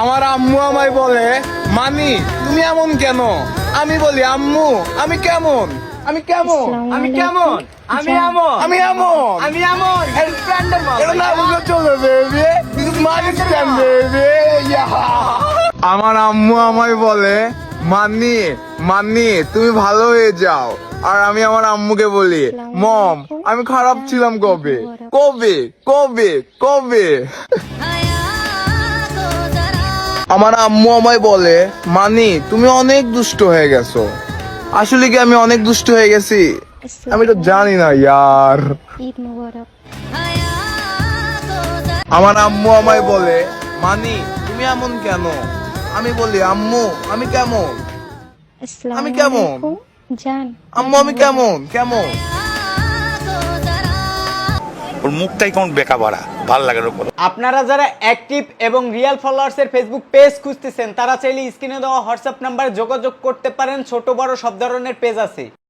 আমার আম্মু আমায় বলে, মানি তুমি এমন কেন? আমি বলি, আম্মু আমি কেমন? আমি কেমন? আমি কেমন? আমি এমন। আমি এমন। আমি এমন। এই ফ্রেন্ডের মতো। এটা না বুঝলে চলে বেবি। মানি স্ট্যান্ড বেবি। আমার আম্মু আমায় বলে, মানি মানি তুমি ভালো হয়ে যাও। আর আমি আমার আম্মুকে বলি, মম আমি খারাপ ছিলাম কবে কবে কবে কবে। আমার আম্মু আমায় বলে, মানি তুমি অনেক দুষ্ট হয়ে গেছো। আসলে কি আমি অনেক দুষ্ট হয়ে গেছি? আমি তো জানি না ইয়ার। ঈদ মুবারক। আমার আম্মু আমায় বলে, মানি তুমি এমন কেন? আমি বলি, আম্মু আমি কেমন? আমি কেমন? জান আম্মু আমি কেমন কেমন? ওর মুখটাই কেমন বেকা ভরা, ভাল লাগে না কোনো। আপনারা যারা অ্যাক্টিভ এবং রিয়েল ফলোয়ার্স এর ফেসবুক পেজ খুঁজতেছেন তারা চাইলে স্ক্রিনে দেওয়া হোয়াটসঅ্যাপ নাম্বারে যোগাযোগ করতে পারেন। ছোট বড় সব ধরনের পেজ আছে।